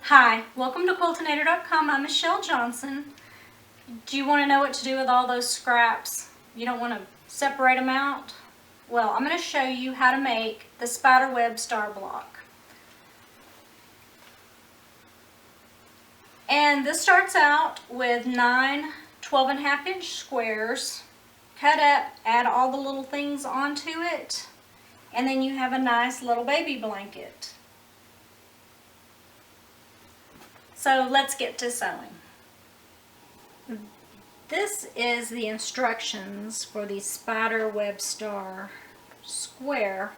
Hi, welcome to Quiltinator.com. I'm Michelle Johnson. Do you want to know what to do with all those scraps? You don't want to separate them out? Well, I'm going to show you how to make the spider web star block. And this starts out with 9 12.5-inch squares. Cut up, add all the little things onto it, and then you have a nice little baby blanket. So let's get to sewing. This is the instructions for the spider web star square.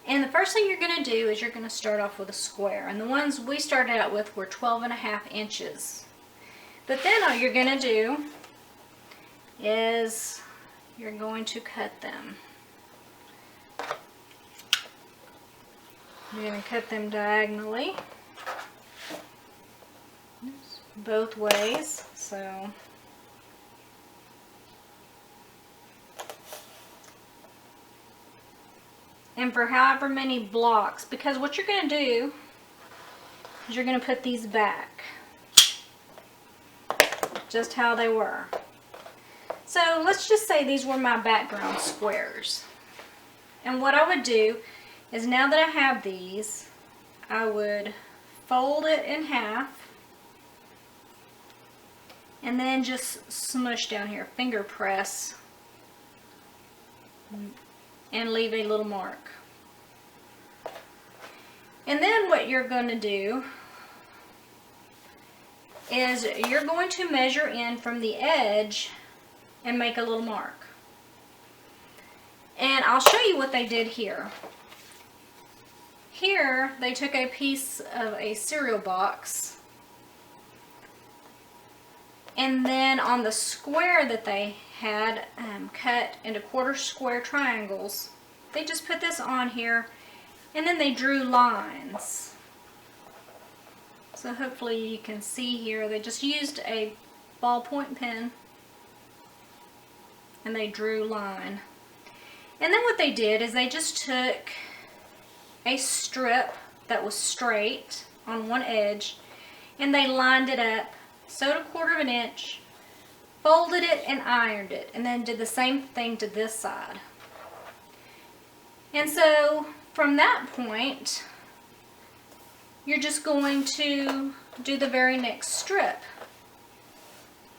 And the first thing you're going to do is you're going to start off with a square. And the ones we started out with were 12.5 inches. But then all you're going to do is you're going to cut them. You're going to cut them diagonally both ways. So and for however many blocks, because what you're going to do is you're going to put these back just how they were. So let's just say these were my background squares. And what I would do is, now that I have these, I would fold it in half and then just smush down here, finger press, and leave a little mark. And then what you're going to do is you're going to measure in from the edge and make a little mark. And I'll show you what they did here. Here they took a piece of a cereal box, and then on the square that they had cut into quarter square triangles, they just put this on here, and then they drew lines. So hopefully you can see here, they just used a ballpoint pen and they drew line. And then what they did is they just took a strip that was straight on one edge and they lined it up, sewed a 1/4 inch, folded it and ironed it, and then did the same thing to this side. And so from that point, you're just going to do the very next strip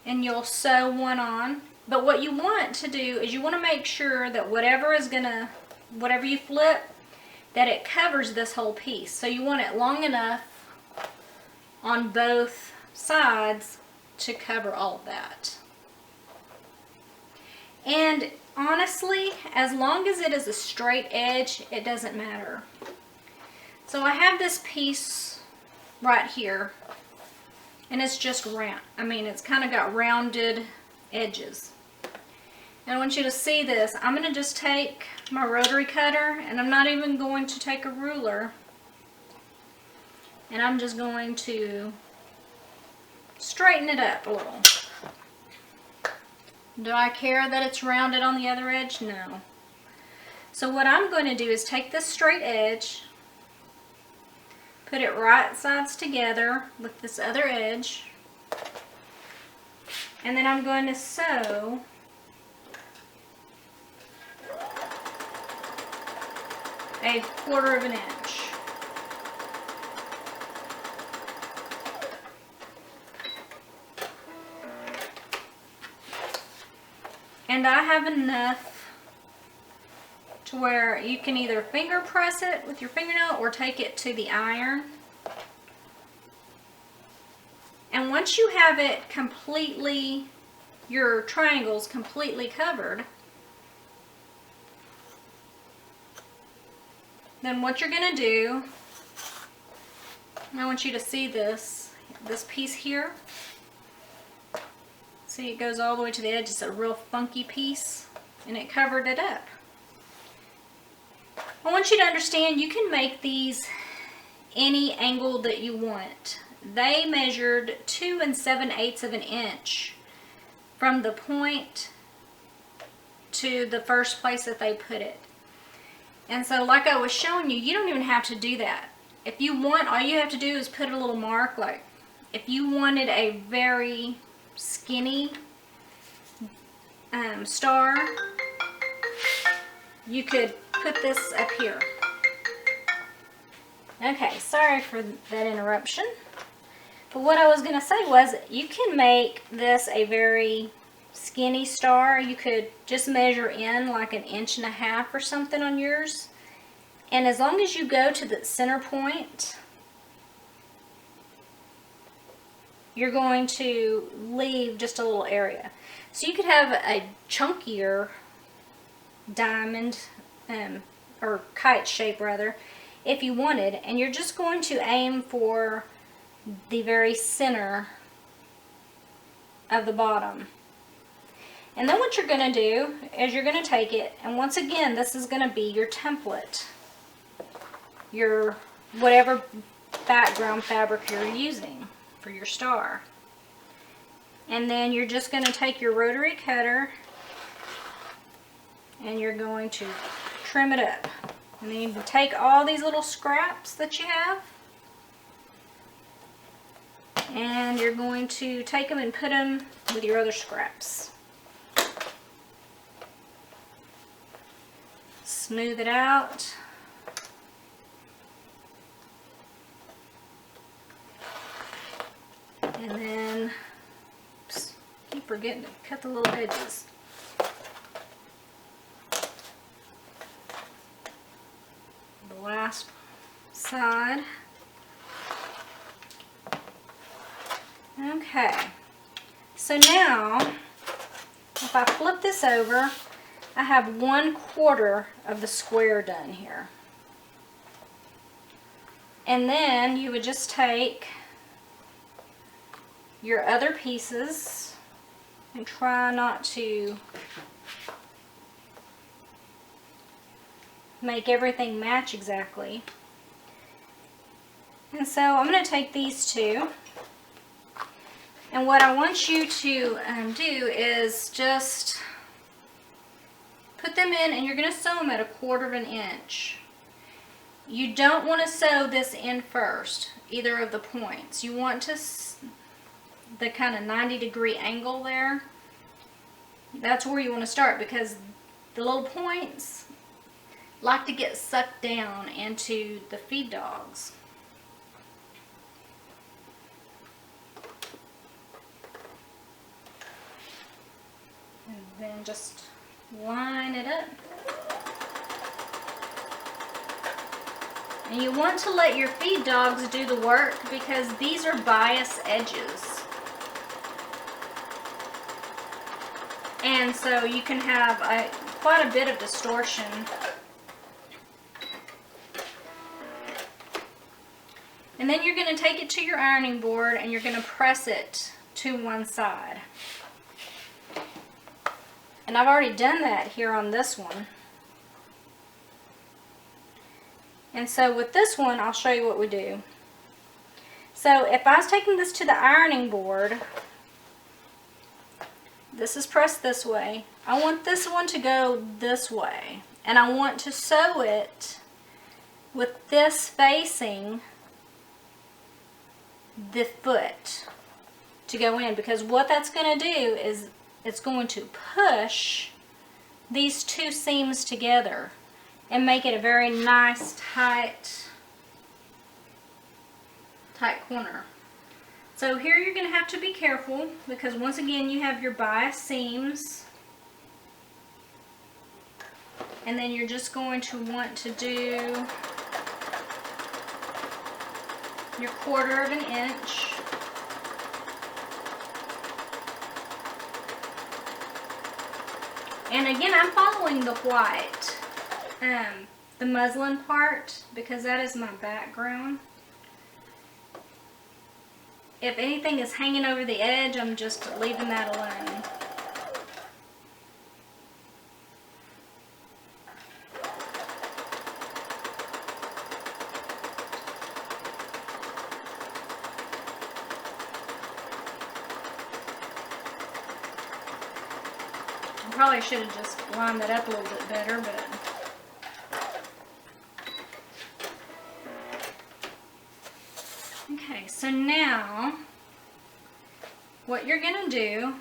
and you'll sew one on. But what you want to do is you want to make sure that whatever you flip, that it covers this whole piece. So you want it long enough on both sides to cover all of that. And honestly, as long as it is a straight edge, it doesn't matter. So I have this piece right here, and it's just round. I mean, it's kind of got rounded edges. And I want you to see this. I'm going to just take my rotary cutter, and I'm not even going to take a ruler, and I'm just going to straighten it up a little. Do I care that it's rounded on the other edge? No. So what I'm going to do is take this straight edge, put it right sides together with this other edge, and then I'm going to sew a 1/4 inch. And I have enough to where you can either finger press it with your fingernail or take it to the iron. And once you have it completely, your triangles completely covered, then what you're going to do, and I want you to see this piece here. See, it goes all the way to the edge. It's a real funky piece, and it covered it up. I want you to understand you can make these any angle that you want. They measured 2 7/8 inch from the point to the first place that they put it. And so like I was showing you, you don't even have to do that. if you want, all you have to do is put a little mark. Like if you wanted a very skinny star, you could put this up here. Okay, sorry for that interruption. But what I was going to say was you can make this a very skinny star. You could just measure in like 1.5 inches or something on yours. And as long as you go to the center point, you're going to leave just a little area. So you could have a chunkier diamond, or kite shape rather, if you wanted, and you're just going to aim for the very center of the bottom. And then what you're going to do is you're going to take it, and once again, this is going to be your template, your whatever background fabric you're using for your star. And then you're just going to take your rotary cutter and you're going to trim it up. And then you can take all these little scraps that you have and you're going to take them and put them with your other scraps. Smooth it out. And then, oops, keep forgetting to cut the little edges. The last side. Okay, so now if I flip this over, I have 1/4 of the square done here. And then you would just take your other pieces and try not to make everything match exactly. And so I'm going to take these two, and what I want you to do is just put them in, and you're going to sew them at 1/4 inch. You don't want to sew this in first, either of the points. You want to the kind of 90-degree angle there. That's where you want to start, because the little points like to get sucked down into the feed dogs. And then just line it up. And you want to let your feed dogs do the work, because these are bias edges. And so you can have quite a bit of distortion. And then you're going to take it to your ironing board and you're going to press it to one side. And I've already done that here on this one. And so with this one, I'll show you what we do. So if I was taking this to the ironing board, this is pressed this way. I want this one to go this way. And I want to sew it with this facing the foot to go in, because what that's going to do is it's going to push these two seams together and make it a very nice tight corner. So here you're going to have to be careful, because once again you have your bias seams, and then you're just going to want to do your 1/4 inch. And again, I'm following the white, the muslin part, because that is my background. If anything is hanging over the edge, I'm just leaving that alone. I probably should have just lined that up a little bit better, but Okay, so now what you're going to do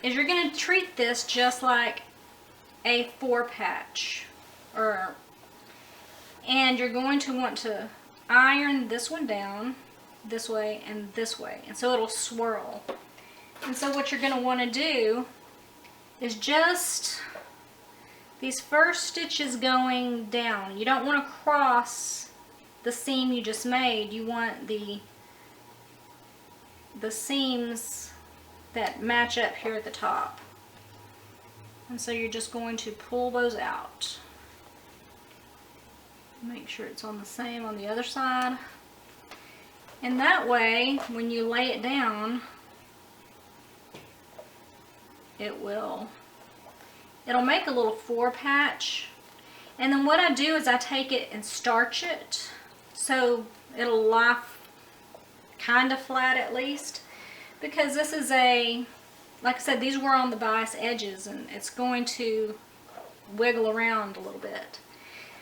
is you're going to treat this just like a 4-patch, and you're going to want to iron this one down this way and this way, and so it'll swirl. And so what you're going to want to do is just these first stitches going down. You don't want to cross the seam you just made. You want the seams that match up here at the top. And so you're just going to pull those out. Make sure it's on the same on the other side. And that way, when you lay it down, it'll make a little 4-patch. And then what I do is I take it and starch it so it'll lie kind of flat at least, because this is like I said, these were on the bias edges and it's going to wiggle around a little bit.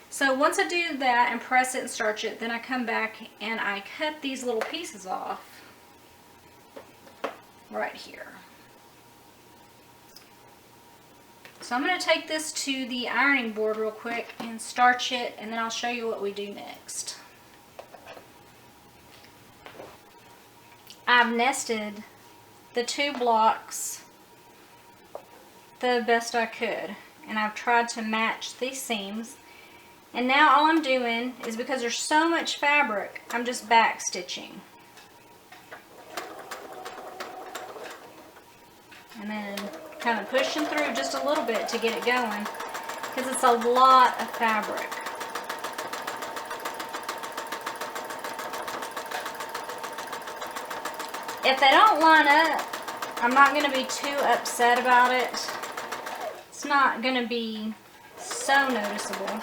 So once I do that and press it and starch it, then I come back and I cut these little pieces off right here. So I'm going to take this to the ironing board real quick and starch it, and then I'll show you what we do next. I've nested the 2 blocks the best I could, and I've tried to match these seams. And now all I'm doing is, because there's so much fabric, I'm just back stitching. And then kind of pushing through just a little bit to get it going, because it's a lot of fabric. If they don't line up, I'm not going to be too upset about it. It's not going to be so noticeable.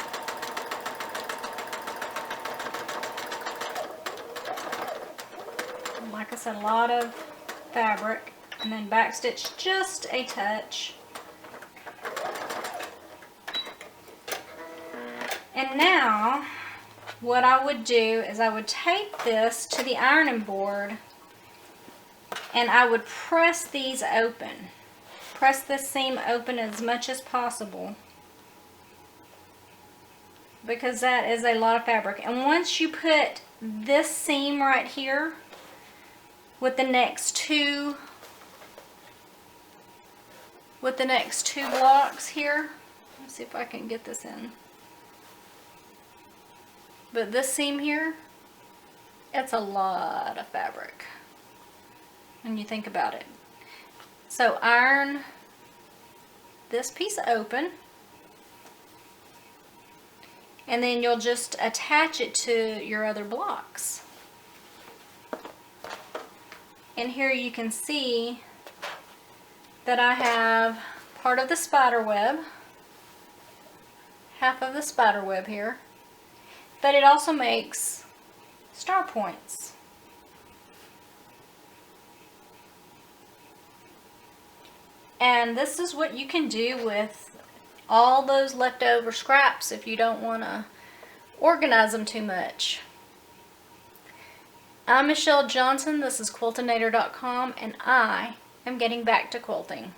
Like I said, a lot of fabric, and then backstitch just a touch. And now what I would do is I would take this to the ironing board and I would press these open. Press this seam open as much as possible, because that is a lot of fabric. And once you put this seam right here with the next two blocks here, let's see if I can get this in. But this seam here, it's a lot of fabric when you think about it. So iron this piece open, and then you'll just attach it to your other blocks. And here you can see that I have part of the spider web, half of the spider web here, but it also makes star points. And this is what you can do with all those leftover scraps if you don't want to organize them too much. I'm Michelle Johnson, this is Quiltinator.com, and I am getting back to quilting.